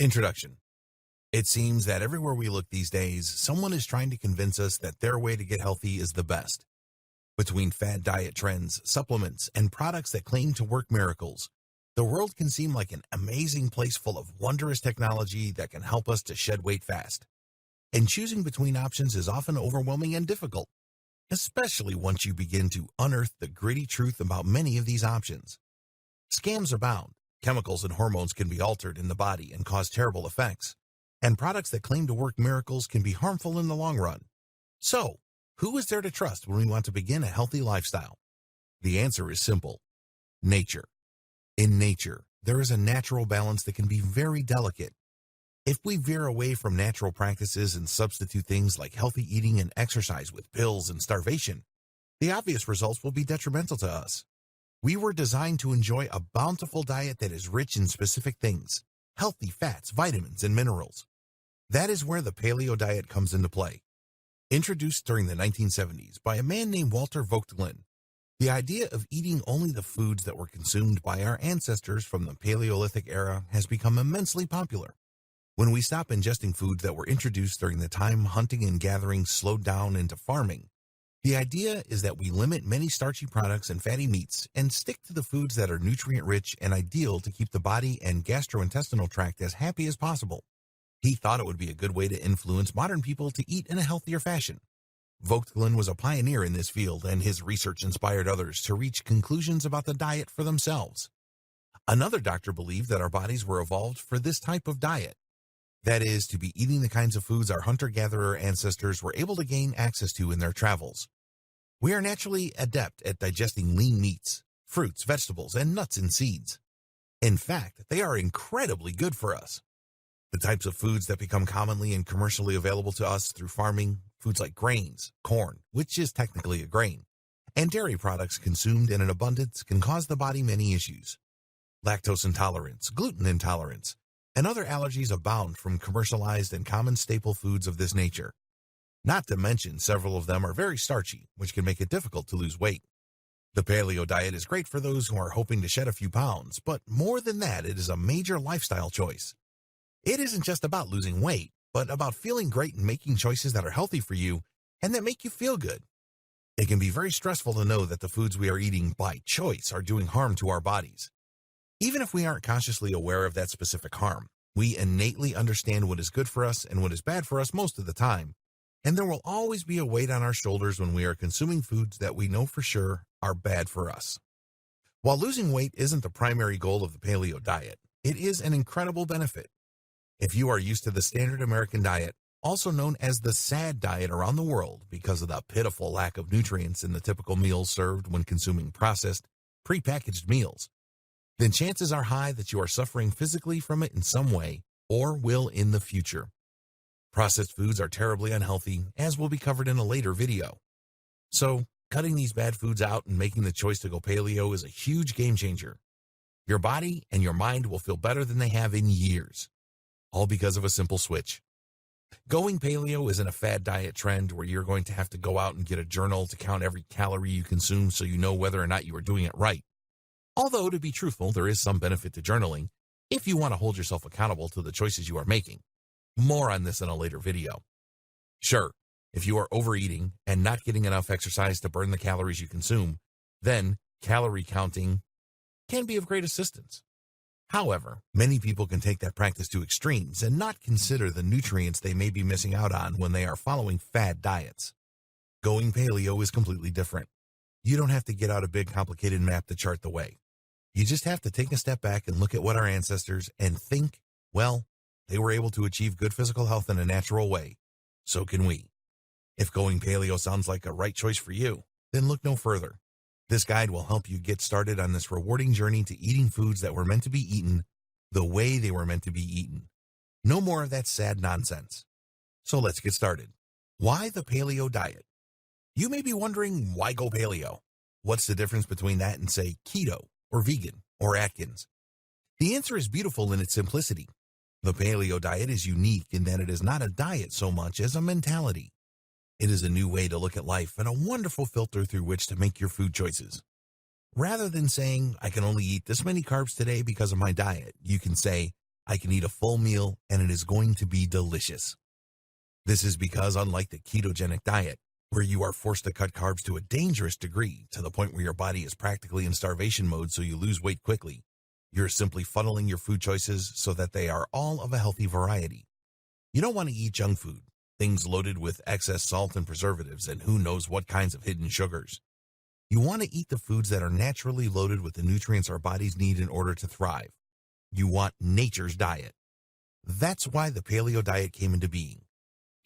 Introduction. It seems that everywhere we look these days, someone is trying to convince us that their way to get healthy is the best. Between fad diet trends, supplements, and products that claim to work miracles, the world can seem like an amazing place full of wondrous technology that can help us to shed weight fast. And choosing between options is often overwhelming and difficult, especially once you begin to unearth the gritty truth about many of these options. Scams abound. Chemicals and hormones can be altered in the body and cause terrible effects, and products that claim to work miracles can be harmful in the long run. So, who is there to trust when we want to begin a healthy lifestyle? The answer is simple: nature. In nature, there is a natural balance that can be very delicate. If we veer away from natural practices and substitute things like healthy eating and exercise with pills and starvation, the obvious results will be detrimental to us. We were designed to enjoy a bountiful diet that is rich in specific things: healthy fats, vitamins, and minerals. That is where the paleo diet comes into play. Introduced during the 1970s by a man named Walter Voigtland, the idea of eating only the foods that were consumed by our ancestors from the Paleolithic era has become immensely popular. When we stop ingesting foods that were introduced during the time hunting and gathering slowed down into farming, the idea is that we limit many starchy products and fatty meats and stick to the foods that are nutrient-rich and ideal to keep the body and gastrointestinal tract as happy as possible. He thought it would be a good way to influence modern people to eat in a healthier fashion. Voigtland was a pioneer in this field, and his research inspired others to reach conclusions about the diet for themselves. Another doctor believed that our bodies were evolved for this type of diet. That is, to be eating the kinds of foods our hunter-gatherer ancestors were able to gain access to in their travels. We are naturally adept at digesting lean meats, fruits, vegetables, and nuts and seeds. In fact, they are incredibly good for us. The types of foods that become commonly and commercially available to us through farming, foods like grains, corn, which is technically a grain, and dairy products consumed in an abundance can cause the body many issues. Lactose intolerance, gluten intolerance, and other allergies abound from commercialized and common staple foods of this nature. Not to mention, several of them are very starchy, which can make it difficult to lose weight. The paleo diet is great for those who are hoping to shed a few pounds, but more than that, it is a major lifestyle choice. It isn't just about losing weight, but about feeling great and making choices that are healthy for you and that make you feel good. It can be very stressful to know that the foods we are eating by choice are doing harm to our bodies. Even if we aren't consciously aware of that specific harm, we innately understand what is good for us and what is bad for us most of the time, and there will always be a weight on our shoulders when we are consuming foods that we know for sure are bad for us. While losing weight isn't the primary goal of the paleo diet, it is an incredible benefit. If you are used to the standard American diet, also known as the SAD diet around the world because of the pitiful lack of nutrients in the typical meals served when consuming processed, prepackaged meals, then chances are high that you are suffering physically from it in some way or will in the future. Processed foods are terribly unhealthy, as will be covered in a later video. So, cutting these bad foods out and making the choice to go paleo is a huge game changer. Your body and your mind will feel better than they have in years, all because of a simple switch. Going paleo isn't a fad diet trend where you're going to have to go out and get a journal to count every calorie you consume so you know whether or not you are doing it right. Although, to be truthful, there is some benefit to journaling if you want to hold yourself accountable to the choices you are making. More on this in a later video. Sure, if you are overeating and not getting enough exercise to burn the calories you consume, then calorie counting can be of great assistance. However, many people can take that practice to extremes and not consider the nutrients they may be missing out on when they are following fad diets. Going paleo is completely different. You don't have to get out a big complicated map to chart the way. You just have to take a step back and look at what our ancestors and think, well, they were able to achieve good physical health in a natural way. So can we. If going paleo sounds like a right choice for you, then look no further. This guide will help you get started on this rewarding journey to eating foods that were meant to be eaten the way they were meant to be eaten. No more of that sad nonsense. So let's get started. Why the paleo diet? You may be wondering, why go paleo? What's the difference between that and, say, keto or vegan or Atkins? The answer is beautiful in its simplicity. The paleo diet is unique in that it is not a diet so much as a mentality. It is a new way to look at life and a wonderful filter through which to make your food choices. Rather than saying, I can only eat this many carbs today because of my diet, you can say, I can eat a full meal and it is going to be delicious. This is because unlike the ketogenic diet, where you are forced to cut carbs to a dangerous degree to the point where your body is practically in starvation mode so you lose weight quickly, you're simply funneling your food choices so that they are all of a healthy variety. You don't want to eat junk food, things loaded with excess salt and preservatives and who knows what kinds of hidden sugars. You want to eat the foods that are naturally loaded with the nutrients our bodies need in order to thrive. You want nature's diet. That's why the paleo diet came into being.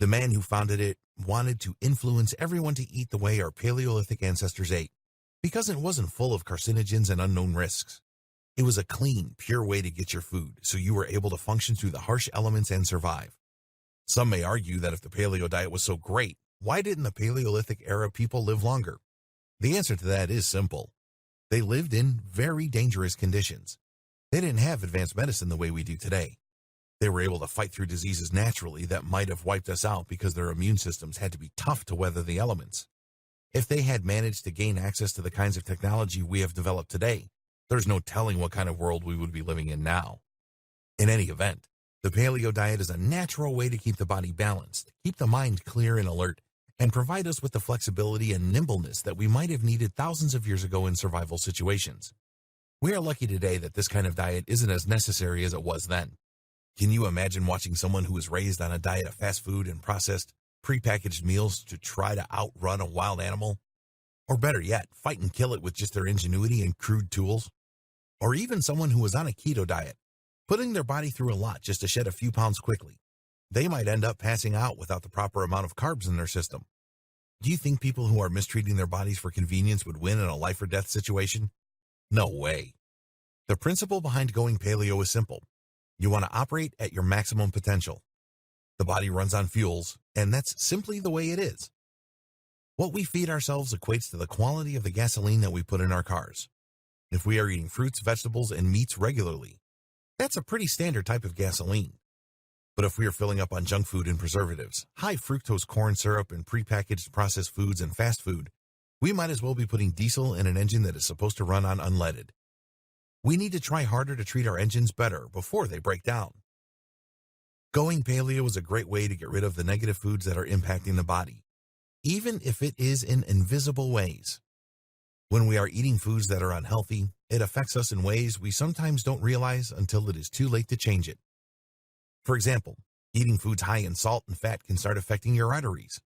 The man who founded it wanted to influence everyone to eat the way our Paleolithic ancestors ate, because it wasn't full of carcinogens and unknown risks. It was a clean, pure way to get your food, so you were able to function through the harsh elements and survive. Some may argue that if the paleo diet was so great, why didn't the Paleolithic era people live longer? The answer to that is simple. They lived in very dangerous conditions. They didn't have advanced medicine the way we do today. They were able to fight through diseases naturally that might have wiped us out because their immune systems had to be tough to weather the elements. If they had managed to gain access to the kinds of technology we have developed today, there's no telling what kind of world we would be living in now. In any event, the paleo diet is a natural way to keep the body balanced, keep the mind clear and alert, and provide us with the flexibility and nimbleness that we might have needed thousands of years ago in survival situations. We are lucky today that this kind of diet isn't as necessary as it was then. Can you imagine watching someone who was raised on a diet of fast food and processed, prepackaged meals to try to outrun a wild animal? Or better yet, fight and kill it with just their ingenuity and crude tools? Or even someone who was on a keto diet, putting their body through a lot just to shed a few pounds quickly. They might end up passing out without the proper amount of carbs in their system. Do you think people who are mistreating their bodies for convenience would win in a life or death situation? No way. The principle behind going paleo is simple. You want to operate at your maximum potential. The body runs on fuels, and that's simply the way it is. What we feed ourselves equates to the quality of the gasoline that we put in our cars. If we are eating fruits, vegetables, and meats regularly, that's a pretty standard type of gasoline. But if we are filling up on junk food and preservatives, high fructose corn syrup and prepackaged processed foods and fast food, we might as well be putting diesel in an engine that is supposed to run on unleaded. We need to try harder to treat our engines better before they break down. Going paleo is a great way to get rid of the negative foods that are impacting the body, even if it is in invisible ways. When we are eating foods that are unhealthy, it affects us in ways we sometimes don't realize until it is too late to change it. For example, eating foods high in salt and fat can start affecting your arteries.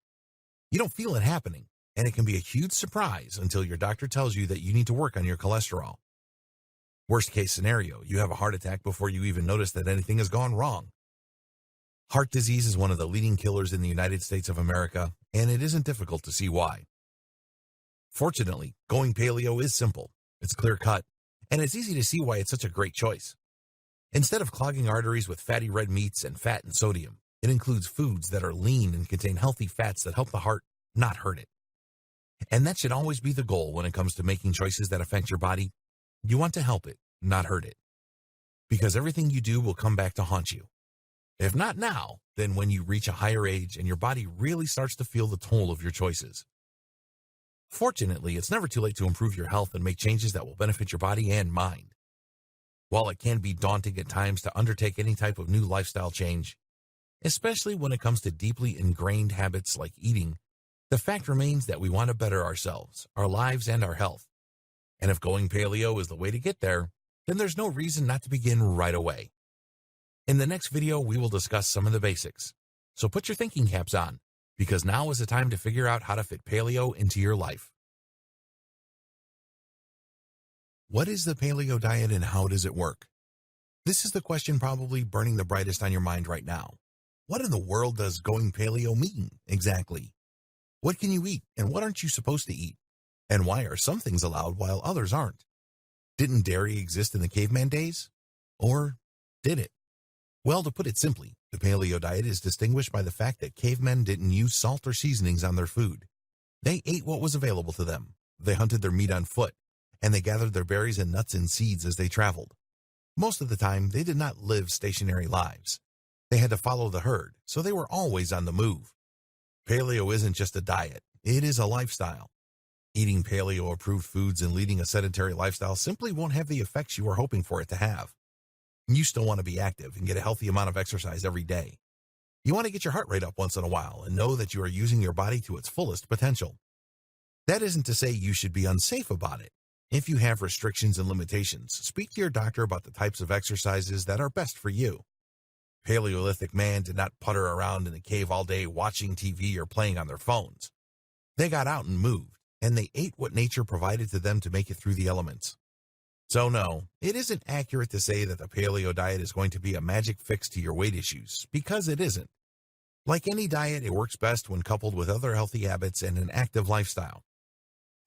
You don't feel it happening, and it can be a huge surprise until your doctor tells you that you need to work on your cholesterol. Worst case scenario, you have a heart attack before you even notice that anything has gone wrong. Heart disease is one of the leading killers in the United States of America, and it isn't difficult to see why. Fortunately, going paleo is simple, it's clear-cut, and it's easy to see why it's such a great choice. Instead of clogging arteries with fatty red meats and fat and sodium, it includes foods that are lean and contain healthy fats that help the heart, not hurt it. And that should always be the goal when it comes to making choices that affect your body. You want to help it, not hurt it. Because everything you do will come back to haunt you. If not now, then when you reach a higher age and your body really starts to feel the toll of your choices. Fortunately, it's never too late to improve your health and make changes that will benefit your body and mind. While it can be daunting at times to undertake any type of new lifestyle change, especially when it comes to deeply ingrained habits like eating, the fact remains that we want to better ourselves, our lives, and our health. And if going paleo is the way to get there, then there's no reason not to begin right away. In the next video, we will discuss some of the basics. So put your thinking caps on, because now is the time to figure out how to fit paleo into your life. What is the paleo diet and how does it work? This is the question probably burning the brightest on your mind right now. What in the world does going paleo mean exactly? What can you eat and what aren't you supposed to eat? And why are some things allowed while others aren't? Didn't dairy exist in the caveman days? Or did it? Well, to put it simply, the paleo diet is distinguished by the fact that cavemen didn't use salt or seasonings on their food. They ate what was available to them. They hunted their meat on foot, and they gathered their berries and nuts and seeds as they traveled. Most of the time, they did not live stationary lives. They had to follow the herd, so they were always on the move. Paleo isn't just a diet, it is a lifestyle. Eating paleo-approved foods and leading a sedentary lifestyle simply won't have the effects you are hoping for it to have. You still want to be active and get a healthy amount of exercise every day. You want to get your heart rate up once in a while and know that you are using your body to its fullest potential. That isn't to say you should be unsafe about it. If you have restrictions and limitations, speak to your doctor about the types of exercises that are best for you. Paleolithic man did not putter around in a cave all day watching TV or playing on their phones. They got out and moved, and they ate what nature provided to them to make it through the elements. So no, it isn't accurate to say that the paleo diet is going to be a magic fix to your weight issues, because it isn't. Like any diet, it works best when coupled with other healthy habits and an active lifestyle.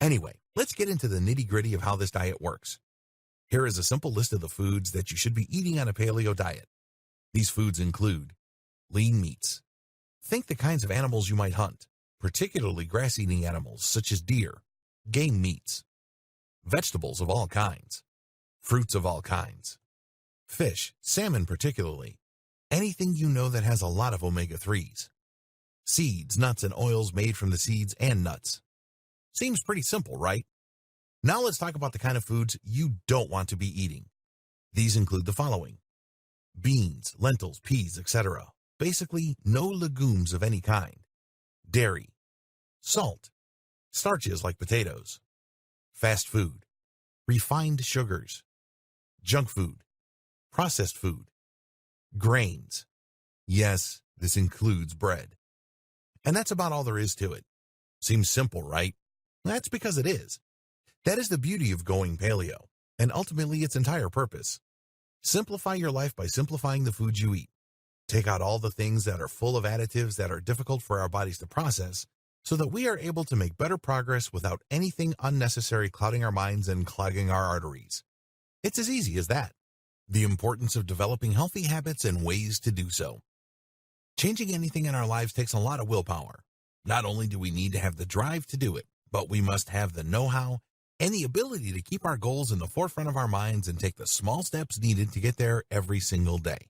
Anyway, let's get into the nitty-gritty of how this diet works. Here is a simple list of the foods that you should be eating on a paleo diet. These foods include lean meats. Think the kinds of animals you might hunt, particularly grass-eating animals such as deer, game meats, vegetables of all kinds, fruits of all kinds, fish, salmon particularly, anything you know that has a lot of omega-3s, seeds, nuts, and oils made from the seeds and nuts. Seems pretty simple, right? Now let's talk about the kind of foods you don't want to be eating. These include the following: beans, lentils, peas, etc. Basically, no legumes of any kind. Dairy, salt, starches like potatoes, fast food, refined sugars, junk food, processed food, grains. Yes, this includes bread. And that's about all there is to it. Seems simple, right? That's because it is. That is the beauty of going paleo, and ultimately its entire purpose. Simplify your life by simplifying the foods you eat. Take out all the things that are full of additives that are difficult for our bodies to process, so that we are able to make better progress without anything unnecessary clouding our minds and clogging our arteries. It's as easy as that. The importance of developing healthy habits and ways to do so. Changing anything in our lives takes a lot of willpower. Not only do we need to have the drive to do it, but we must have the know-how and the ability to keep our goals in the forefront of our minds and take the small steps needed to get there every single day.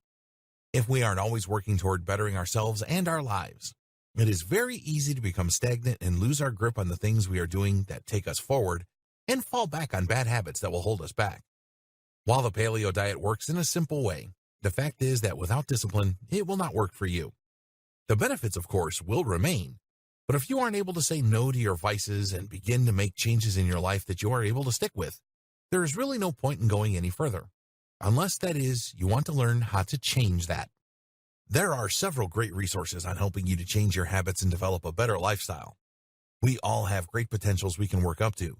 If we aren't always working toward bettering ourselves and our lives, it is very easy to become stagnant and lose our grip on the things we are doing that take us forward and fall back on bad habits that will hold us back. While the paleo diet works in a simple way, the fact is that without discipline, it will not work for you. The benefits, of course, will remain, but if you aren't able to say no to your vices and begin to make changes in your life that you are able to stick with, there is really no point in going any further. Unless, that is, you want to learn how to change that. There are several great resources on helping you to change your habits and develop a better lifestyle. We all have great potentials we can work up to,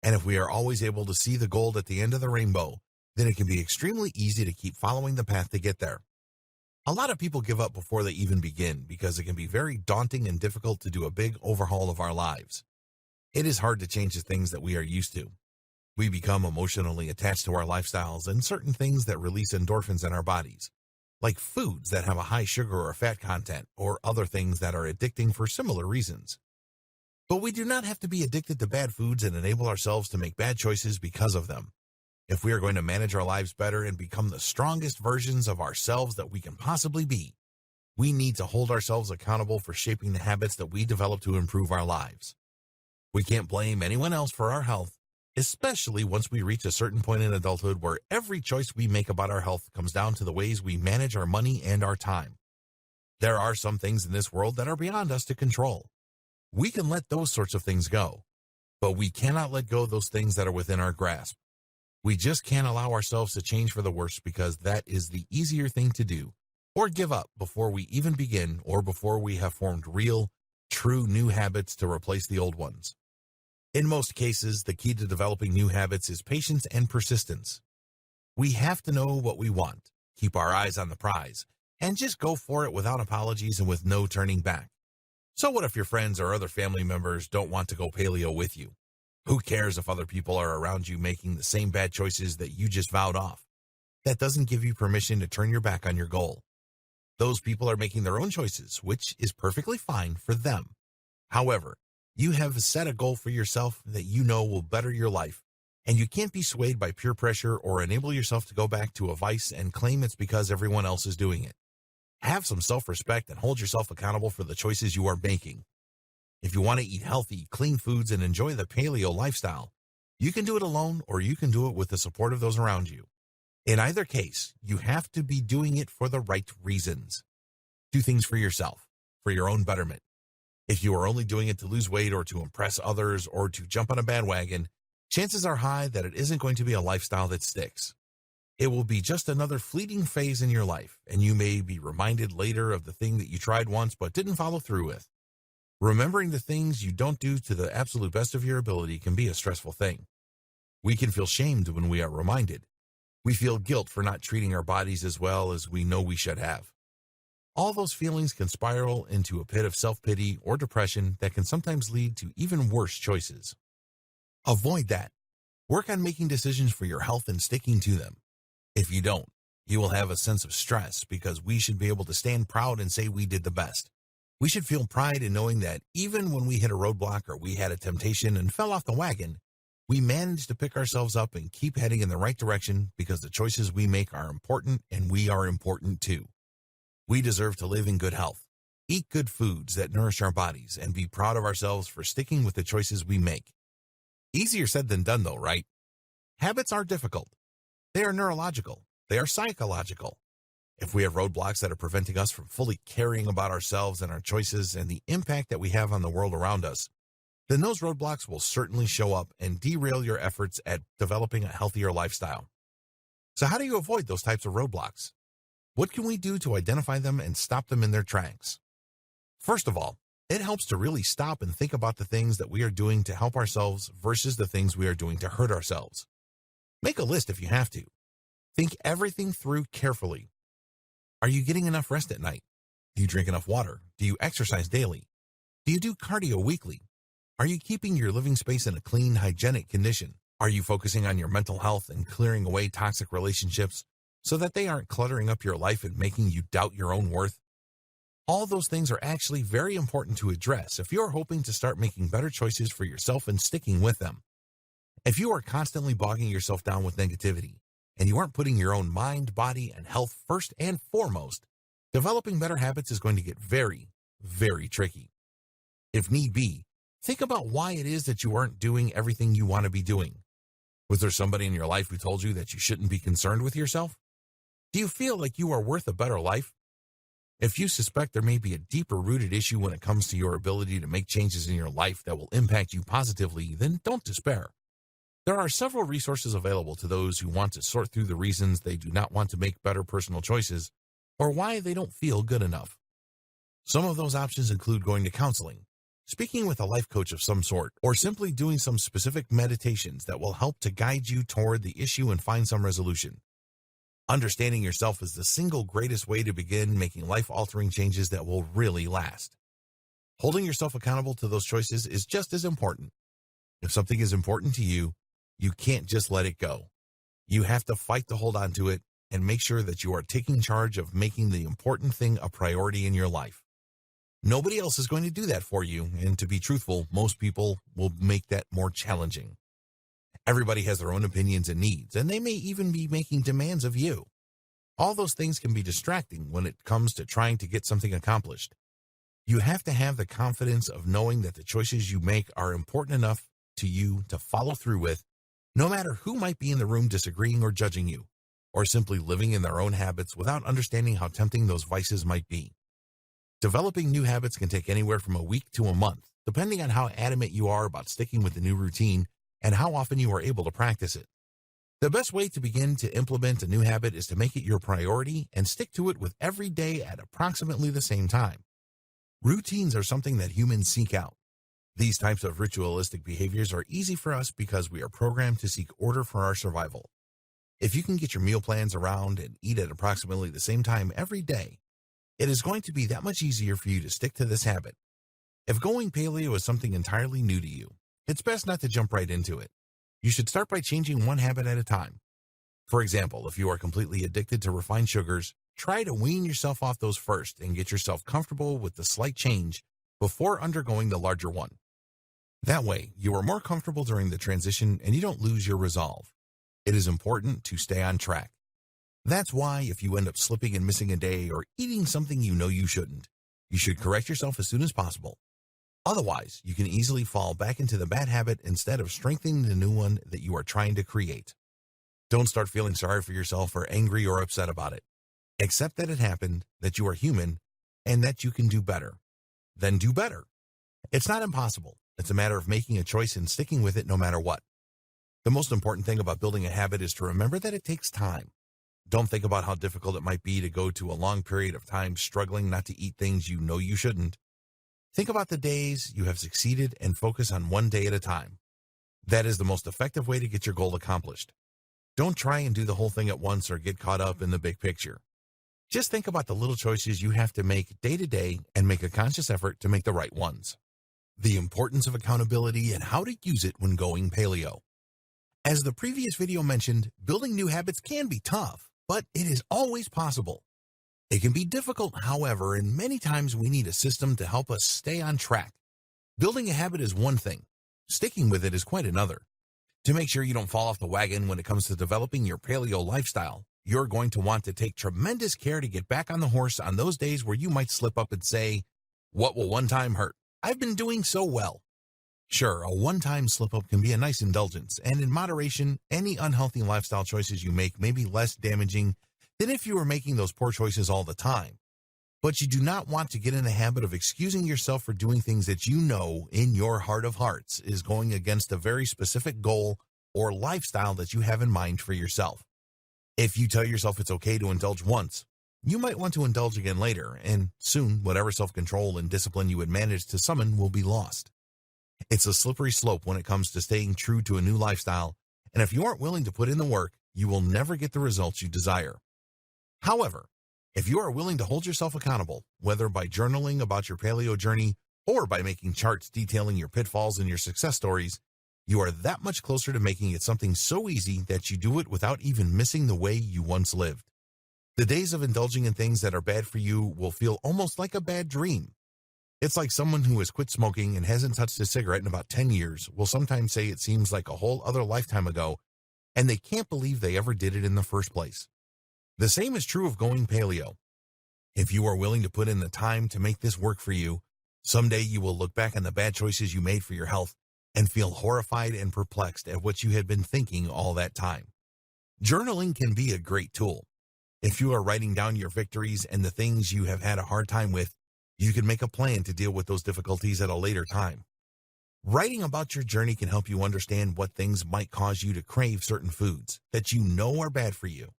and if we are always able to see the gold at the end of the rainbow, then it can be extremely easy to keep following the path to get there. A lot of people give up before they even begin because it can be very daunting and difficult to do a big overhaul of our lives. It is hard to change the things that we are used to. We become emotionally attached to our lifestyles and certain things that release endorphins in our bodies, like foods that have a high sugar or fat content, or other things that are addicting for similar reasons. But we do not have to be addicted to bad foods and enable ourselves to make bad choices because of them. If we are going to manage our lives better and become the strongest versions of ourselves that we can possibly be, we need to hold ourselves accountable for shaping the habits that we develop to improve our lives. We can't blame anyone else for our health, especially once we reach a certain point in adulthood where every choice we make about our health comes down to the ways we manage our money and our time. There are some things in this world that are beyond us to control. We can let those sorts of things go, but we cannot let go of those things that are within our grasp. We just can't allow ourselves to change for the worse because that is the easier thing to do, or give up before we even begin or before we have formed real, true new habits to replace the old ones. In most cases, the key to developing new habits is patience and persistence. We have to know what we want, keep our eyes on the prize, and just go for it without apologies and with no turning back. So what if your friends or other family members don't want to go paleo with you? Who cares if other people are around you making the same bad choices that you just vowed off? That doesn't give you permission to turn your back on your goal. Those people are making their own choices, which is perfectly fine for them. However, you have set a goal for yourself that you know will better your life, and you can't be swayed by peer pressure or enable yourself to go back to a vice and claim it's because everyone else is doing it. Have some self-respect and hold yourself accountable for the choices you are making. If you want to eat healthy, clean foods and enjoy the paleo lifestyle, you can do it alone or you can do it with the support of those around you. In either case, you have to be doing it for the right reasons. Do things for yourself, for your own betterment. If you are only doing it to lose weight or to impress others or to jump on a bandwagon, chances are high that it isn't going to be a lifestyle that sticks. It will be just another fleeting phase in your life, and you may be reminded later of the thing that you tried once but didn't follow through with. Remembering the things you don't do to the absolute best of your ability can be a stressful thing. We can feel shamed when we are reminded. We feel guilt for not treating our bodies as well as we know we should have. All those feelings can spiral into a pit of self-pity or depression that can sometimes lead to even worse choices. Avoid that. Work on making decisions for your health and sticking to them. If you don't, you will have a sense of stress because we should be able to stand proud and say we did the best. We should feel pride in knowing that even when we hit a roadblock or we had a temptation and fell off the wagon, we managed to pick ourselves up and keep heading in the right direction because the choices we make are important and we are important too. We deserve to live in good health, eat good foods that nourish our bodies, and be proud of ourselves for sticking with the choices we make. Easier said than done though, right? Habits are difficult. They are neurological. They are psychological. If we have roadblocks that are preventing us from fully caring about ourselves and our choices and the impact that we have on the world around us, then those roadblocks will certainly show up and derail your efforts at developing a healthier lifestyle. So how do you avoid those types of roadblocks? What can we do to identify them and stop them in their tracks? First of all, it helps to really stop and think about the things that we are doing to help ourselves versus the things we are doing to hurt ourselves. Make a list if you have to. Think everything through carefully. Are you getting enough rest at night? Do you drink enough water? Do you exercise daily? Do you do cardio weekly? Are you keeping your living space in a clean, hygienic condition? Are you focusing on your mental health and clearing away toxic relationships so that they aren't cluttering up your life and making you doubt your own worth? All those things are actually very important to address if you're hoping to start making better choices for yourself and sticking with them. If you are constantly bogging yourself down with negativity, and you aren't putting your own mind, body, and health first and foremost, developing better habits is going to get very, very tricky. If need be, think about why it is that you aren't doing everything you want to be doing. Was there somebody in your life who told you that you shouldn't be concerned with yourself? Do you feel like you are worth a better life? If you suspect there may be a deeper-rooted issue when it comes to your ability to make changes in your life that will impact you positively, then don't despair. There are several resources available to those who want to sort through the reasons they do not want to make better personal choices or why they don't feel good enough. Some of those options include going to counseling, speaking with a life coach of some sort, or simply doing some specific meditations that will help to guide you toward the issue and find some resolution. Understanding yourself is the single greatest way to begin making life-altering changes that will really last. Holding yourself accountable to those choices is just as important. If something is important to you, you can't just let it go. You have to fight to hold on to it and make sure that you are taking charge of making the important thing a priority in your life. Nobody else is going to do that for you, and to be truthful, most people will make that more challenging. Everybody has their own opinions and needs, and they may even be making demands of you. All those things can be distracting when it comes to trying to get something accomplished. You have to have the confidence of knowing that the choices you make are important enough to you to follow through with, no matter who might be in the room disagreeing or judging you, or simply living in their own habits without understanding how tempting those vices might be. Developing new habits can take anywhere from a week to a month, depending on how adamant you are about sticking with the new routine and how often you are able to practice it. The best way to begin to implement a new habit is to make it your priority and stick to it with every day at approximately the same time. Routines are something that humans seek out. These types of ritualistic behaviors are easy for us because we are programmed to seek order for our survival. If you can get your meal plans around and eat at approximately the same time every day, it is going to be that much easier for you to stick to this habit. If going paleo is something entirely new to you, it's best not to jump right into it. You should start by changing one habit at a time. For example, if you are completely addicted to refined sugars, try to wean yourself off those first and get yourself comfortable with the slight change before undergoing the larger one. That way, you are more comfortable during the transition and you don't lose your resolve. It is important to stay on track. That's why if you end up slipping and missing a day or eating something you know you shouldn't, you should correct yourself as soon as possible. Otherwise, you can easily fall back into the bad habit instead of strengthening the new one that you are trying to create. Don't start feeling sorry for yourself or angry or upset about it. Accept that it happened, that you are human, and that you can do better. Then do better. It's not impossible. It's a matter of making a choice and sticking with it no matter what. The most important thing about building a habit is to remember that it takes time. Don't think about how difficult it might be to go to a long period of time struggling not to eat things you know you shouldn't. Think about the days you have succeeded and focus on one day at a time. That is the most effective way to get your goal accomplished. Don't try and do the whole thing at once or get caught up in the big picture. Just think about the little choices you have to make day to day and make a conscious effort to make the right ones. The importance of accountability and how to use it when going paleo. As the previous video mentioned, building new habits can be tough, but it is always possible. It can be difficult, however, and many times we need a system to help us stay on track. Building a habit is one thing. Sticking with it is quite another. To make sure you don't fall off the wagon when it comes to developing your paleo lifestyle, you're going to want to take tremendous care to get back on the horse on those days where you might slip up and say, "What will one time hurt? I've been doing so well." Sure, a one-time slip-up can be a nice indulgence, and in moderation, any unhealthy lifestyle choices you make may be less damaging than if you were making those poor choices all the time. But you do not want to get in the habit of excusing yourself for doing things that you know in your heart of hearts is going against a very specific goal or lifestyle that you have in mind for yourself. If you tell yourself it's okay to indulge once, you might want to indulge again later, and soon whatever self-control and discipline you had managed to summon will be lost. It's a slippery slope when it comes to staying true to a new lifestyle, and if you aren't willing to put in the work, you will never get the results you desire. However, if you are willing to hold yourself accountable, whether by journaling about your paleo journey or by making charts detailing your pitfalls and your success stories, you are that much closer to making it something so easy that you do it without even missing the way you once lived. The days of indulging in things that are bad for you will feel almost like a bad dream. It's like someone who has quit smoking and hasn't touched a cigarette in about 10 years will sometimes say it seems like a whole other lifetime ago, and they can't believe they ever did it in the first place. The same is true of going paleo. If you are willing to put in the time to make this work for you, someday you will look back on the bad choices you made for your health and feel horrified and perplexed at what you had been thinking all that time. Journaling can be a great tool. If you are writing down your victories and the things you have had a hard time with, you can make a plan to deal with those difficulties at a later time. Writing about your journey can help you understand what things might cause you to crave certain foods that you know are bad for you.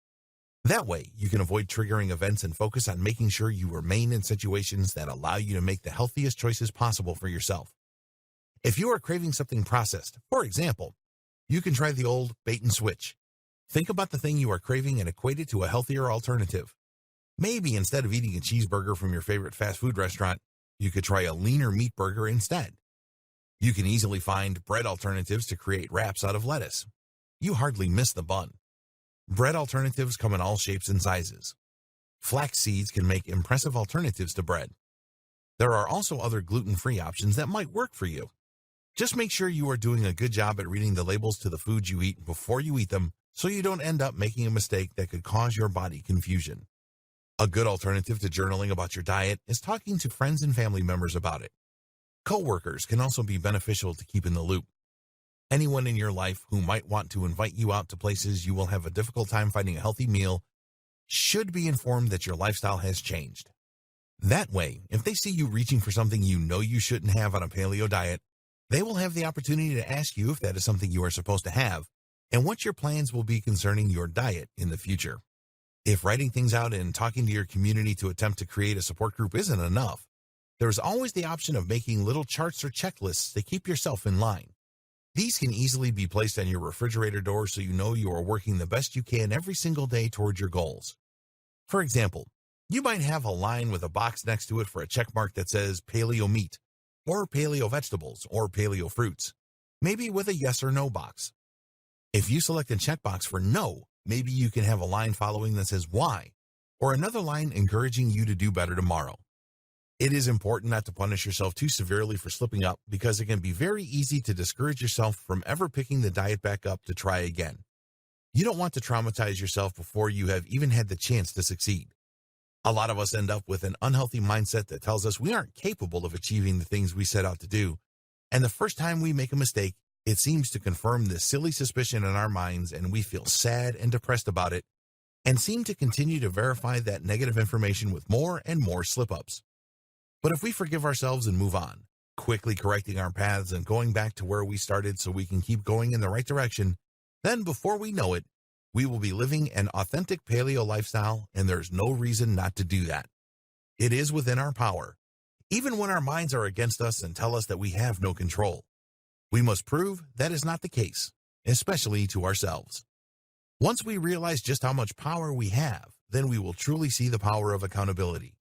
That way, you can avoid triggering events and focus on making sure you remain in situations that allow you to make the healthiest choices possible for yourself. If you are craving something processed, for example, you can try the old bait and switch. Think about the thing you are craving and equate it to a healthier alternative. Maybe instead of eating a cheeseburger from your favorite fast food restaurant, you could try a leaner meat burger instead. You can easily find bread alternatives to create wraps out of lettuce. You hardly miss the bun. Bread alternatives come in all shapes and sizes. Flax seeds can make impressive alternatives to bread. There are also other gluten-free options that might work for you. Just make sure you are doing a good job at reading the labels to the foods you eat before you eat them so you don't end up making a mistake that could cause your body confusion. A good alternative to journaling about your diet is talking to friends and family members about it. Coworkers can also be beneficial to keep in the loop. Anyone in your life who might want to invite you out to places you will have a difficult time finding a healthy meal should be informed that your lifestyle has changed. That way, if they see you reaching for something you know you shouldn't have on a paleo diet, they will have the opportunity to ask you if that is something you are supposed to have and what your plans will be concerning your diet in the future. If writing things out and talking to your community to attempt to create a support group isn't enough, there is always the option of making little charts or checklists to keep yourself in line. These can easily be placed on your refrigerator door so you know you are working the best you can every single day toward your goals. For example, you might have a line with a box next to it for a check mark that says paleo meat, or paleo vegetables, or paleo fruits, maybe with a yes or no box. If you select a checkbox for no, maybe you can have a line following that says why, or another line encouraging you to do better tomorrow. It is important not to punish yourself too severely for slipping up because it can be very easy to discourage yourself from ever picking the diet back up to try again. You don't want to traumatize yourself before you have even had the chance to succeed. A lot of us end up with an unhealthy mindset that tells us we aren't capable of achieving the things we set out to do, and the first time we make a mistake, It seems to confirm this silly suspicion in our minds, and we feel sad and depressed about it, and seem to continue to verify that negative information with more and more slip-ups. But if we forgive ourselves and move on, quickly correcting our paths and going back to where we started so we can keep going in the right direction, then before we know it, we will be living an authentic paleo lifestyle, and there's no reason not to do that. It is within our power, even when our minds are against us and tell us that we have no control. We must prove that is not the case, especially to ourselves. Once we realize just how much power we have, then we will truly see the power of accountability.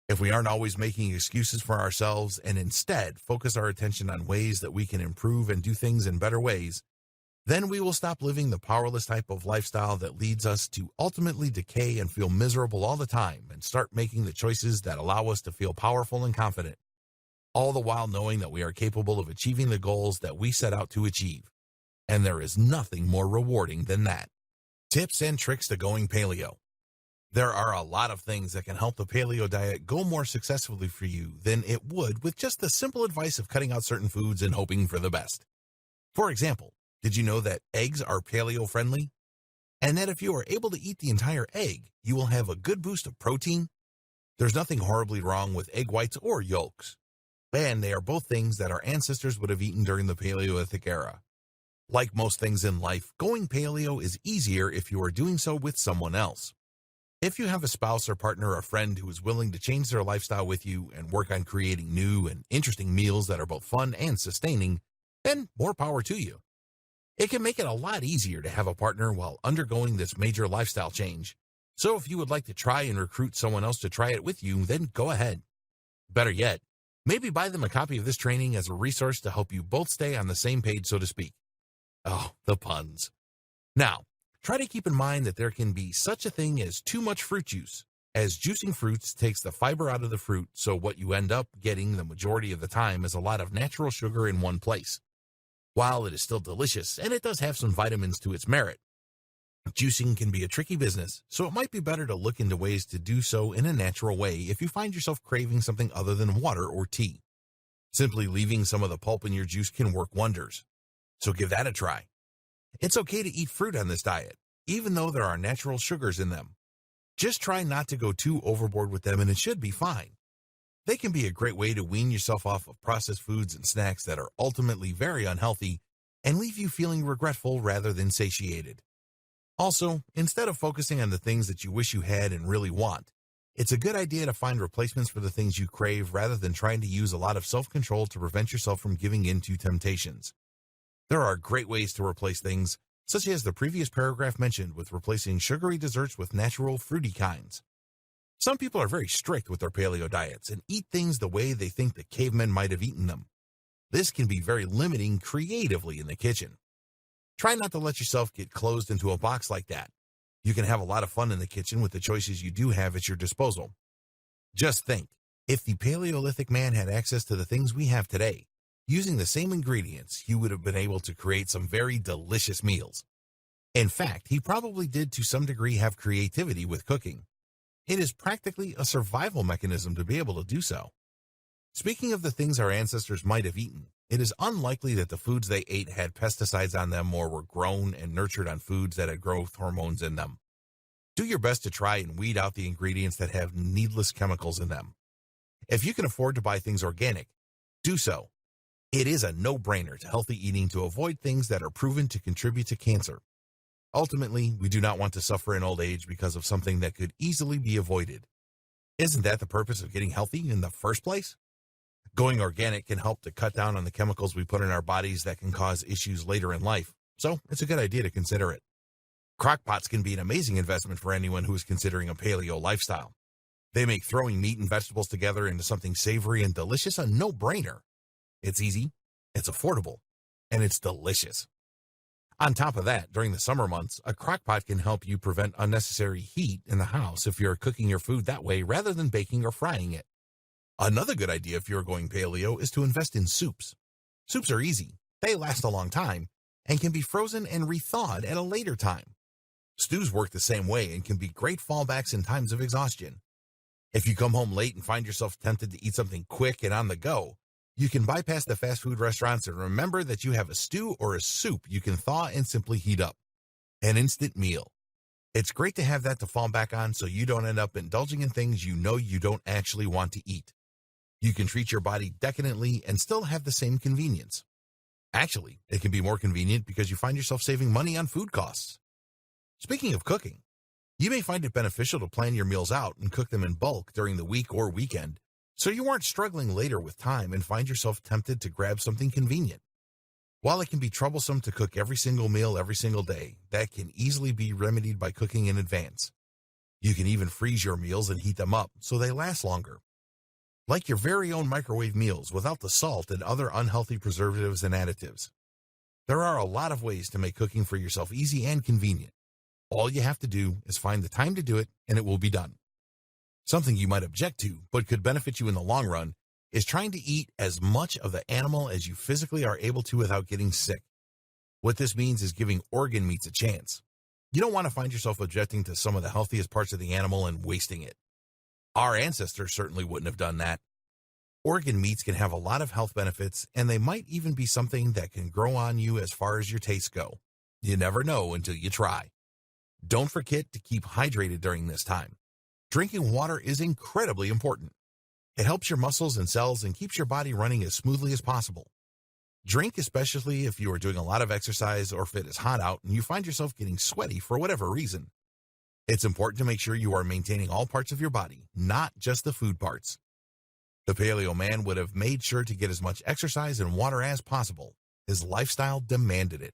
If we aren't always making excuses for ourselves and instead focus our attention on ways that we can improve and do things in better ways, then we will stop living the powerless type of lifestyle that leads us to ultimately decay and feel miserable all the time, and start making the choices that allow us to feel powerful and confident, all the while knowing that we are capable of achieving the goals that we set out to achieve. And there is nothing more rewarding than that. Tips and tricks to going paleo. There are a lot of things that can help the paleo diet go more successfully for you than it would with just the simple advice of cutting out certain foods and hoping for the best. For example, did you know that eggs are paleo-friendly? And that if you are able to eat the entire egg, you will have a good boost of protein? There's nothing horribly wrong with egg whites or yolks. And they are both things that our ancestors would have eaten during the Paleolithic era. Like most things in life, going paleo is easier if you are doing so with someone else. If you have a spouse or partner or friend who is willing to change their lifestyle with you and work on creating new and interesting meals that are both fun and sustaining, then more power to you. It can make it a lot easier to have a partner while undergoing this major lifestyle change. So if you would like to try and recruit someone else to try it with you, then go ahead. Better yet, maybe buy them a copy of this training as a resource to help you both stay on the same page, so to speak. Oh, the puns. Now, try to keep in mind that there can be such a thing as too much fruit juice, as juicing fruits takes the fiber out of the fruit, so what you end up getting the majority of the time is a lot of natural sugar in one place. While it is still delicious, and it does have some vitamins to its merit, juicing can be a tricky business, so it might be better to look into ways to do so in a natural way if you find yourself craving something other than water or tea. Simply leaving some of the pulp in your juice can work wonders, so give that a try. It's okay to eat fruit on this diet, even though there are natural sugars in them. Just try not to go too overboard with them and it should be fine. They can be a great way to wean yourself off of processed foods and snacks that are ultimately very unhealthy and leave you feeling regretful rather than satiated. Also, instead of focusing on the things that you wish you had and really want, it's a good idea to find replacements for the things you crave rather than trying to use a lot of self-control to prevent yourself from giving in to temptations. There are great ways to replace things, such as the previous paragraph mentioned with replacing sugary desserts with natural fruity kinds. Some people are very strict with their paleo diets and eat things the way they think the cavemen might have eaten them. This can be very limiting creatively in the kitchen. Try not to let yourself get closed into a box like that. You can have a lot of fun in the kitchen with the choices you do have at your disposal. Just think, if the Paleolithic man had access to the things we have today, using the same ingredients, he would have been able to create some very delicious meals. In fact, he probably did to some degree have creativity with cooking. It is practically a survival mechanism to be able to do so. Speaking of the things our ancestors might have eaten, it is unlikely that the foods they ate had pesticides on them or were grown and nurtured on foods that had growth hormones in them. Do your best to try and weed out the ingredients that have needless chemicals in them. If you can afford to buy things organic, do so. It is a no-brainer to healthy eating to avoid things that are proven to contribute to cancer. Ultimately, we do not want to suffer in old age because of something that could easily be avoided. Isn't that the purpose of getting healthy in the first place? Going organic can help to cut down on the chemicals we put in our bodies that can cause issues later in life, so it's a good idea to consider it. Crockpots can be an amazing investment for anyone who is considering a paleo lifestyle. They make throwing meat and vegetables together into something savory and delicious a no-brainer. It's easy, it's affordable, and it's delicious. On top of that, during the summer months, a crockpot can help you prevent unnecessary heat in the house if you're cooking your food that way rather than baking or frying it. Another good idea if you're going paleo is to invest in soups. Soups are easy, they last a long time, and can be frozen and rethawed at a later time. Stews work the same way and can be great fallbacks in times of exhaustion. If you come home late and find yourself tempted to eat something quick and on the go, You can bypass the fast food restaurants and remember that you have a stew or a soup you can thaw and simply heat up. An instant meal. It's great to have that to fall back on so you don't end up indulging in things you know you don't actually want to eat. You can treat your body decadently and still have the same convenience. Actually, it can be more convenient because you find yourself saving money on food costs. Speaking of cooking, you may find it beneficial to plan your meals out and cook them in bulk during the week or weekend, so you aren't struggling later with time and find yourself tempted to grab something convenient. While it can be troublesome to cook every single meal every single day, that can easily be remedied by cooking in advance. You can even freeze your meals and heat them up so they last longer. Like your very own microwave meals without the salt and other unhealthy preservatives and additives. There are a lot of ways to make cooking for yourself easy and convenient. All you have to do is find the time to do it, and it will be done. Something you might object to, but could benefit you in the long run, is trying to eat as much of the animal as you physically are able to without getting sick. What this means is giving organ meats a chance. You don't want to find yourself objecting to some of the healthiest parts of the animal and wasting it. Our ancestors certainly wouldn't have done that. Organ meats can have a lot of health benefits, and they might even be something that can grow on you as far as your tastes go. You never know until you try. Don't forget to keep hydrated during this time. Drinking water is incredibly important. It helps your muscles and cells and keeps your body running as smoothly as possible. Drink especially if you are doing a lot of exercise or if it is hot out and you find yourself getting sweaty for whatever reason. It's important to make sure you are maintaining all parts of your body, not just the food parts. The Paleo man would have made sure to get as much exercise and water as possible. His lifestyle demanded it.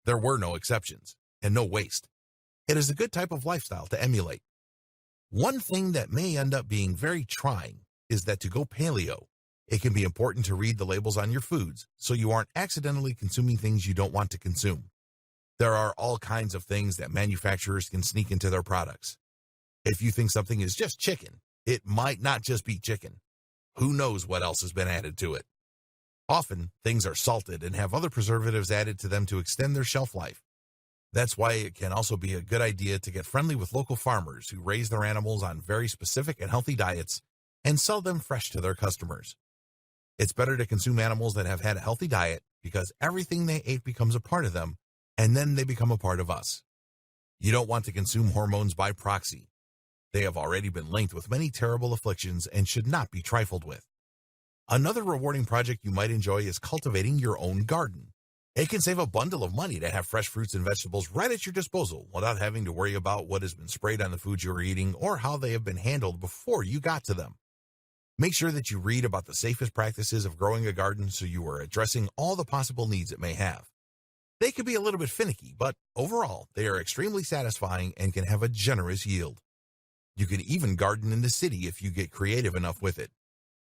There were no exceptions, and no waste. It is a good type of lifestyle to emulate. One thing that may end up being very trying is that to go paleo, it can be important to read the labels on your foods so you aren't accidentally consuming things you don't want to consume. There are all kinds of things that manufacturers can sneak into their products. If you think something is just chicken, it might not just be chicken. Who knows what else has been added to it? Often, things are salted and have other preservatives added to them to extend their shelf life. That's why it can also be a good idea to get friendly with local farmers who raise their animals on very specific and healthy diets and sell them fresh to their customers. It's better to consume animals that have had a healthy diet because everything they ate becomes a part of them, and then they become a part of us. You don't want to consume hormones by proxy. They have already been linked with many terrible afflictions and should not be trifled with. Another rewarding project you might enjoy is cultivating your own garden. It can save a bundle of money to have fresh fruits and vegetables right at your disposal without having to worry about what has been sprayed on the foods you are eating or how they have been handled before you got to them. Make sure that you read about the safest practices of growing a garden so you are addressing all the possible needs it may have. They can be a little bit finicky, but overall, they are extremely satisfying and can have a generous yield. You can even garden in the city if you get creative enough with it.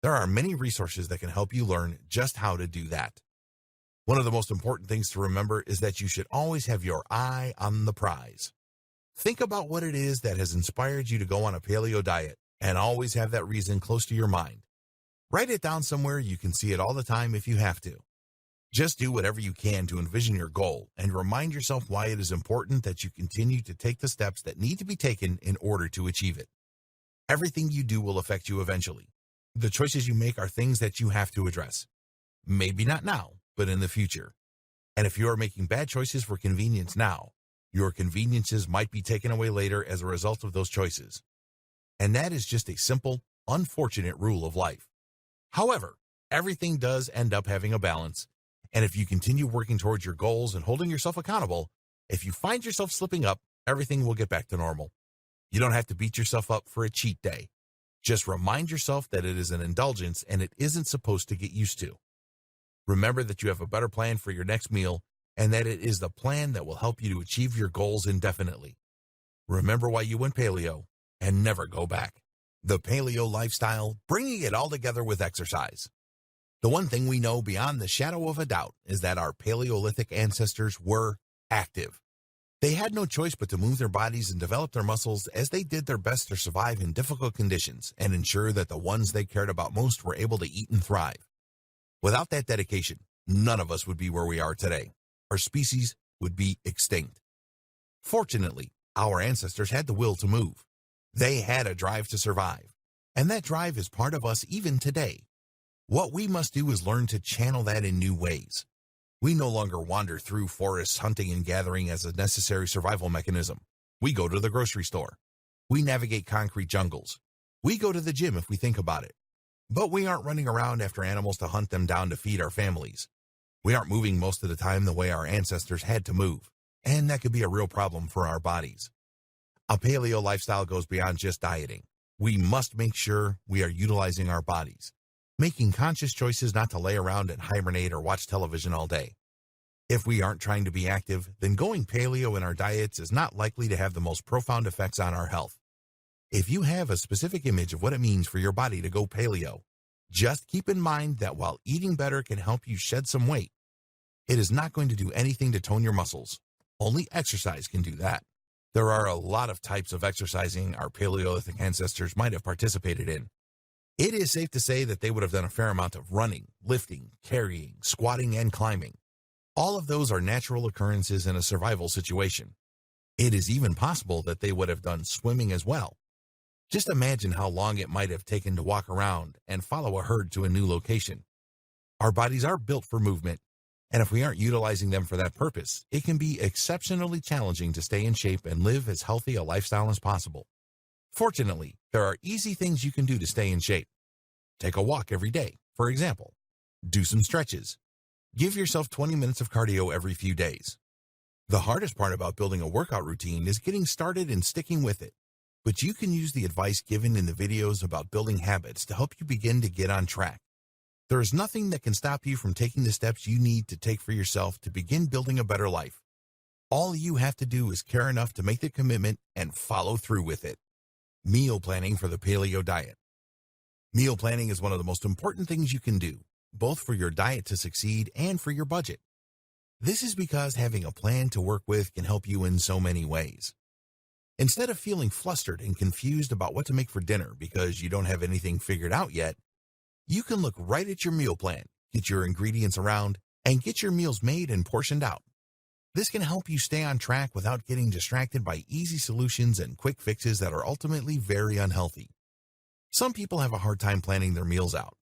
There are many resources that can help you learn just how to do that. One of the most important things to remember is that you should always have your eye on the prize. Think about what it is that has inspired you to go on a paleo diet, and always have that reason close to your mind. Write it down somewhere you can see it all the time if you have to. Just do whatever you can to envision your goal and remind yourself why it is important that you continue to take the steps that need to be taken in order to achieve it. Everything you do will affect you eventually. The choices you make are things that you have to address. Maybe not now, but in the future. And if you are making bad choices for convenience now, your conveniences might be taken away later as a result of those choices. And that is just a simple, unfortunate rule of life. However, everything does end up having a balance, and if you continue working towards your goals and holding yourself accountable, if you find yourself slipping up, everything will get back to normal. You don't have to beat yourself up for a cheat day. Just remind yourself that it is an indulgence and it isn't supposed to get used to. Remember that you have a better plan for your next meal and that it is the plan that will help you to achieve your goals indefinitely. Remember why you went paleo and never go back. The paleo lifestyle, bringing it all together with exercise. The one thing we know beyond the shadow of a doubt is that our Paleolithic ancestors were active. They had no choice but to move their bodies and develop their muscles as they did their best to survive in difficult conditions and ensure that the ones they cared about most were able to eat and thrive. Without that dedication, none of us would be where we are today. Our species would be extinct. Fortunately, our ancestors had the will to move. They had a drive to survive, and that drive is part of us even today. What we must do is learn to channel that in new ways. We no longer wander through forests hunting and gathering as a necessary survival mechanism. We go to the grocery store. We navigate concrete jungles. We go to the gym if we think about it. But we aren't running around after animals to hunt them down to feed our families. We aren't moving most of the time the way our ancestors had to move, and that could be a real problem for our bodies. A paleo lifestyle goes beyond just dieting. We must make sure we are utilizing our bodies, making conscious choices not to lay around and hibernate or watch television all day. If we aren't trying to be active, then going paleo in our diets is not likely to have the most profound effects on our health. If you have a specific image of what it means for your body to go paleo, just keep in mind that while eating better can help you shed some weight, it is not going to do anything to tone your muscles. Only exercise can do that. There are a lot of types of exercising our Paleolithic ancestors might have participated in. It is safe to say that they would have done a fair amount of running, lifting, carrying, squatting, and climbing. All of those are natural occurrences in a survival situation. It is even possible that they would have done swimming as well. Just imagine how long it might have taken to walk around and follow a herd to a new location. Our bodies are built for movement, and if we aren't utilizing them for that purpose, it can be exceptionally challenging to stay in shape and live as healthy a lifestyle as possible. Fortunately, there are easy things you can do to stay in shape. Take a walk every day, for example. Do some stretches. Give yourself 20 minutes of cardio every few days. The hardest part about building a workout routine is getting started and sticking with it. But you can use the advice given in the videos about building habits to help you begin to get on track. There is nothing that can stop you from taking the steps you need to take for yourself to begin building a better life. All you have to do is care enough to make the commitment and follow through with it. Meal planning for the paleo diet. Meal planning is one of the most important things you can do, both for your diet to succeed and for your budget. This is because having a plan to work with can help you in so many ways. Instead of feeling flustered and confused about what to make for dinner because you don't have anything figured out yet, you can look right at your meal plan, get your ingredients around, and get your meals made and portioned out. This can help you stay on track without getting distracted by easy solutions and quick fixes that are ultimately very unhealthy. Some people have a hard time planning their meals out.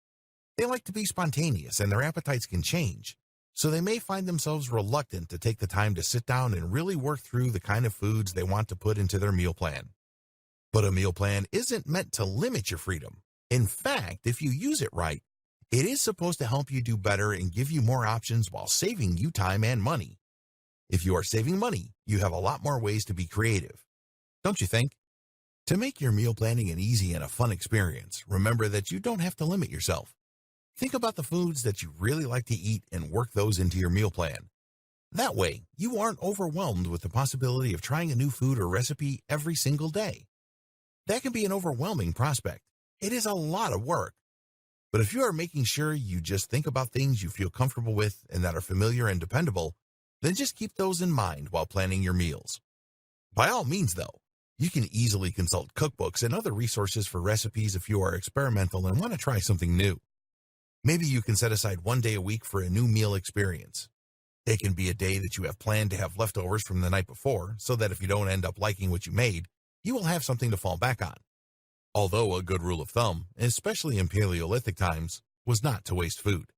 They like to be spontaneous and their appetites can change, so they may find themselves reluctant to take the time to sit down and really work through the kind of foods they want to put into their meal plan. But a meal plan isn't meant to limit your freedom. In fact, if you use it right, it is supposed to help you do better and give you more options while saving you time and money. If you are saving money, you have a lot more ways to be creative. Don't you think? To make your meal planning an easy and a fun experience, remember that you don't have to limit yourself. Think about the foods that you really like to eat and work those into your meal plan. That way, you aren't overwhelmed with the possibility of trying a new food or recipe every single day. That can be an overwhelming prospect. It is a lot of work. But if you are making sure you just think about things you feel comfortable with and that are familiar and dependable, then just keep those in mind while planning your meals. By all means, though, you can easily consult cookbooks and other resources for recipes if you are experimental and want to try something new. Maybe you can set aside one day a week for a new meal experience. It can be a day that you have planned to have leftovers from the night before, so that if you don't end up liking what you made, you will have something to fall back on. Although a good rule of thumb, especially in Paleolithic times, was not to waste food.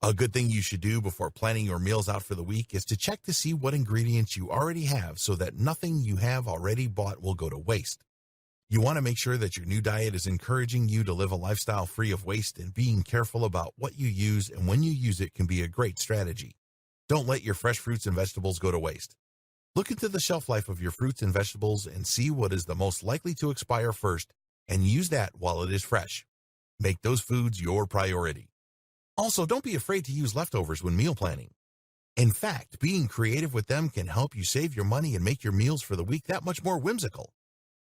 A good thing you should do before planning your meals out for the week is to check to see what ingredients you already have so that nothing you have already bought will go to waste. You want to make sure that your new diet is encouraging you to live a lifestyle free of waste, and being careful about what you use and when you use it can be a great strategy. Don't let your fresh fruits and vegetables go to waste. Look into the shelf life of your fruits and vegetables and see what is the most likely to expire first, and use that while it is fresh. Make those foods your priority. Also, don't be afraid to use leftovers when meal planning. In fact, being creative with them can help you save your money and make your meals for the week that much more whimsical.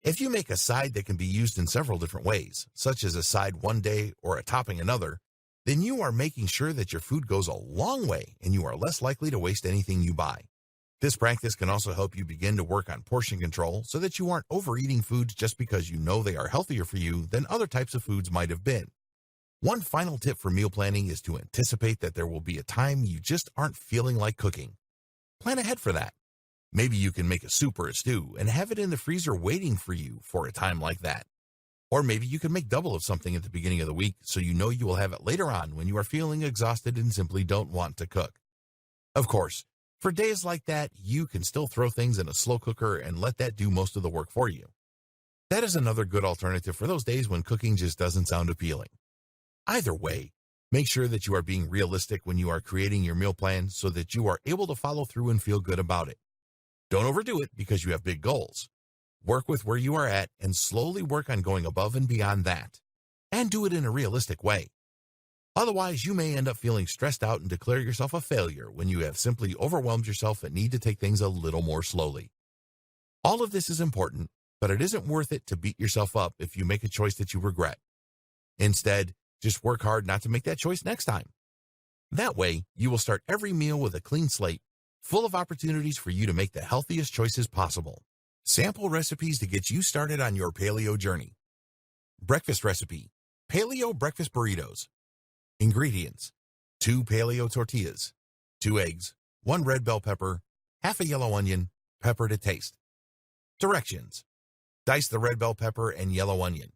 If you make a side that can be used in several different ways, such as a side one day or a topping another, then you are making sure that your food goes a long way and you are less likely to waste anything you buy. This practice can also help you begin to work on portion control so that you aren't overeating foods just because you know they are healthier for you than other types of foods might have been. One final tip for meal planning is to anticipate that there will be a time you just aren't feeling like cooking. Plan ahead for that. Maybe you can make a soup or a stew and have it in the freezer waiting for you for a time like that. Or maybe you can make double of something at the beginning of the week so you know you will have it later on when you are feeling exhausted and simply don't want to cook. Of course, for days like that, you can still throw things in a slow cooker and let that do most of the work for you. That is another good alternative for those days when cooking just doesn't sound appealing. Either way, make sure that you are being realistic when you are creating your meal plan so that you are able to follow through and feel good about it. Don't overdo it because you have big goals. Work with where you are at and slowly work on going above and beyond that. And do it in a realistic way. Otherwise, you may end up feeling stressed out and declare yourself a failure when you have simply overwhelmed yourself and need to take things a little more slowly. All of this is important, but it isn't worth it to beat yourself up if you make a choice that you regret. Instead, just work hard not to make that choice next time. That way, you will start every meal with a clean slate, full of opportunities for you to make the healthiest choices possible. Sample recipes to get you started on your paleo journey. Breakfast recipe: paleo breakfast burritos. Ingredients: 2 paleo tortillas, 2 eggs, 1 red bell pepper, half a yellow onion, pepper to taste. Directions: dice the red bell pepper and yellow onion.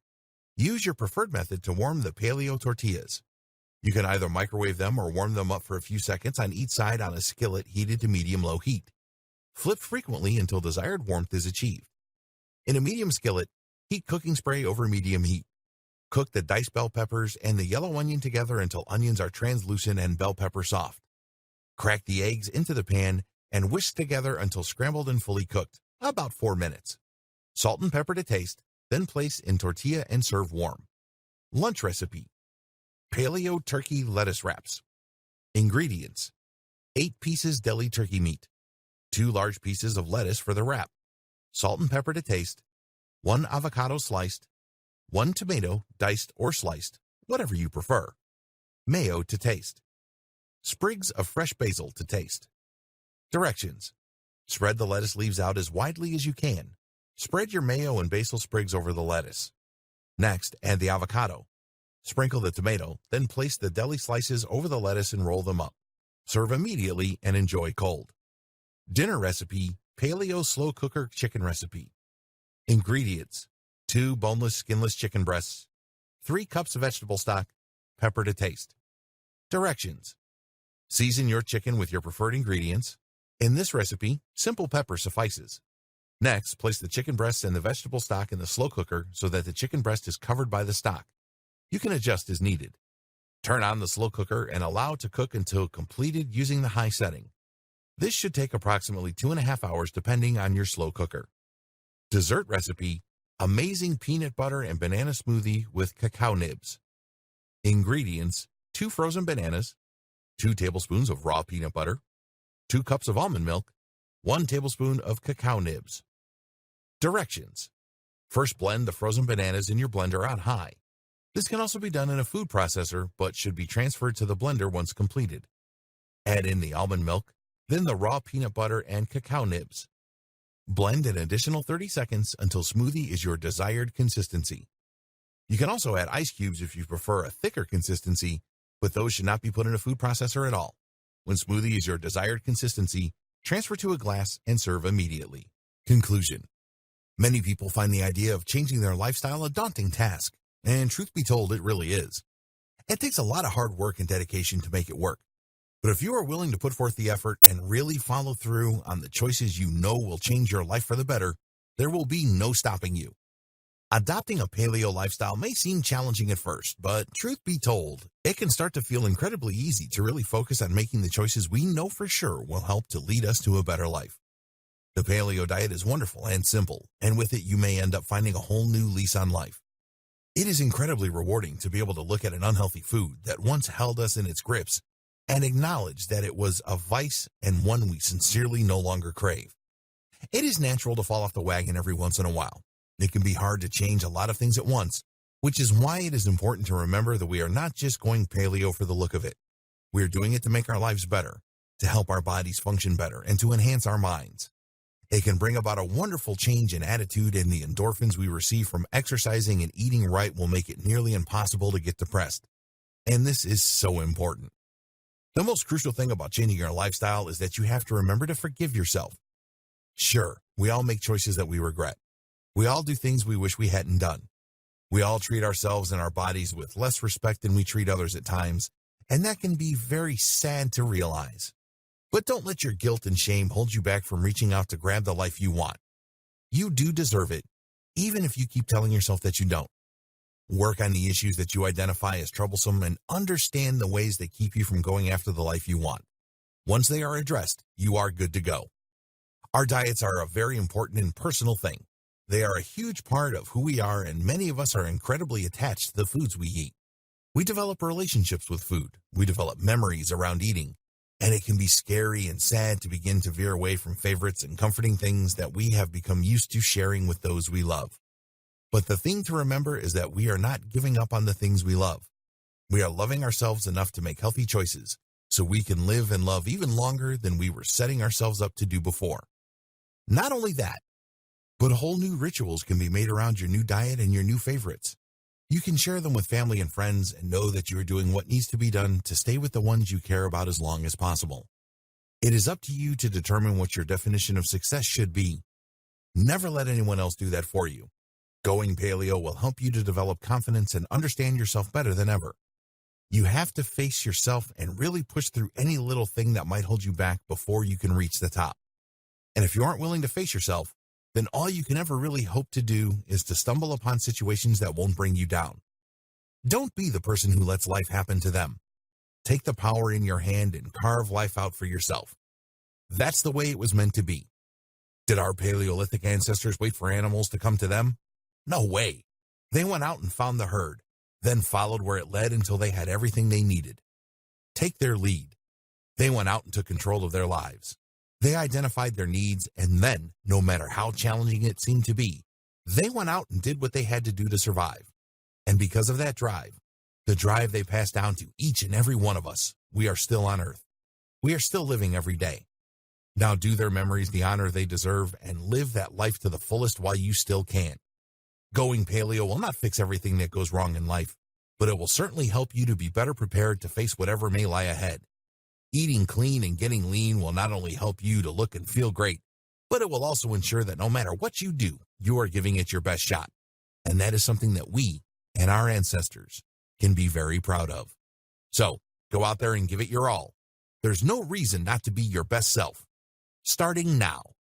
Use your preferred method to warm the paleo tortillas. You can either microwave them or warm them up for a few seconds on each side on a skillet heated to medium-low heat. Flip frequently until desired warmth is achieved. In a medium skillet, heat cooking spray over medium heat. Cook the diced bell peppers and the yellow onion together until onions are translucent and bell pepper soft. Crack the eggs into the pan and whisk together until scrambled and fully cooked, about 4 minutes. Salt and pepper to taste, then place in tortilla and serve warm. Lunch recipe: paleo turkey lettuce wraps. Ingredients: 8 pieces deli turkey meat, 2 large pieces of lettuce for the wrap, salt and pepper to taste, 1 avocado sliced, 1 tomato diced or sliced, whatever you prefer, mayo to taste, sprigs of fresh basil to taste. Directions: spread the lettuce leaves out as widely as you can. Spread your mayo and basil sprigs over the lettuce. Next, add the avocado. Sprinkle the tomato, then place the deli slices over the lettuce and roll them up. Serve immediately and enjoy cold. Dinner recipe: paleo slow cooker chicken recipe. Ingredients: 2 boneless, skinless chicken breasts, 3 cups of vegetable stock, pepper to taste. Directions: season your chicken with your preferred ingredients. In this recipe, simple pepper suffices. Next, place the chicken breasts and the vegetable stock in the slow cooker so that the chicken breast is covered by the stock. You can adjust as needed. Turn on the slow cooker and allow to cook until completed using the high setting. This should take approximately 2.5 hours depending on your slow cooker. Dessert recipe: amazing peanut butter and banana smoothie with cacao nibs. Ingredients: 2 frozen bananas, 2 tablespoons of raw peanut butter, 2 cups of almond milk, 1 tablespoon of cacao nibs. Directions: first blend the frozen bananas in your blender on high. This can also be done in a food processor, but should be transferred to the blender once completed. Add in the almond milk, then the raw peanut butter and cacao nibs. Blend an additional 30 seconds until smoothie is your desired consistency. You can also add ice cubes if you prefer a thicker consistency, but those should not be put in a food processor at all. When smoothie is your desired consistency, transfer to a glass and serve immediately. Conclusion: many people find the idea of changing their lifestyle a daunting task, and truth be told, it really is. It takes a lot of hard work and dedication to make it work. But if you are willing to put forth the effort and really follow through on the choices you know will change your life for the better, there will be no stopping you. Adopting a paleo lifestyle may seem challenging at first, but truth be told, it can start to feel incredibly easy to really focus on making the choices we know for sure will help to lead us to a better life. The paleo diet is wonderful and simple, and with it you may end up finding a whole new lease on life. It is incredibly rewarding to be able to look at an unhealthy food that once held us in its grips and acknowledge that it was a vice and one we sincerely no longer crave. It is natural to fall off the wagon every once in a while. It can be hard to change a lot of things at once, which is why it is important to remember that we are not just going paleo for the look of it. We are doing it to make our lives better, to help our bodies function better, and to enhance our minds. It can bring about a wonderful change in attitude, and the endorphins we receive from exercising and eating right will make it nearly impossible to get depressed. And this is so important. The most crucial thing about changing your lifestyle is that you have to remember to forgive yourself. Sure, we all make choices that we regret. We all do things we wish we hadn't done. We all treat ourselves and our bodies with less respect than we treat others at times, and that can be very sad to realize. But don't let your guilt and shame hold you back from reaching out to grab the life you want. You do deserve it, even if you keep telling yourself that you don't. Work on the issues that you identify as troublesome and understand the ways that keep you from going after the life you want. Once they are addressed, you are good to go. Our diets are a very important and personal thing. They are a huge part of who we are, and many of us are incredibly attached to the foods we eat. We develop relationships with food. We develop memories around eating. And it can be scary and sad to begin to veer away from favorites and comforting things that we have become used to sharing with those we love. But the thing to remember is that we are not giving up on the things we love. We are loving ourselves enough to make healthy choices so we can live and love even longer than we were setting ourselves up to do before. Not only that, but whole new rituals can be made around your new diet and your new favorites. You can share them with family and friends and know that you are doing what needs to be done to stay with the ones you care about as long as possible. It is up to you to determine what your definition of success should be. Never let anyone else do that for you. Going paleo will help you to develop confidence and understand yourself better than ever. You have to face yourself and really push through any little thing that might hold you back before you can reach the top. And if you aren't willing to face yourself, then all you can ever really hope to do is to stumble upon situations that won't bring you down. Don't be the person who lets life happen to them. Take the power in your hand and carve life out for yourself. That's the way it was meant to be. Did our Paleolithic ancestors wait for animals to come to them? No way. They went out and found the herd, then followed where it led until they had everything they needed. Take their lead. They went out and took control of their lives. They identified their needs, and then, no matter how challenging it seemed to be, they went out and did what they had to do to survive. And because of that drive, the drive they passed down to each and every one of us, we are still on Earth. We are still living every day. Now do their memories the honor they deserve and live that life to the fullest while you still can. Going paleo will not fix everything that goes wrong in life, but it will certainly help you to be better prepared to face whatever may lie ahead. Eating clean and getting lean will not only help you to look and feel great, but it will also ensure that no matter what you do, you are giving it your best shot. And that is something that we and our ancestors can be very proud of. So, go out there and give it your all. There's no reason not to be your best self. Starting now.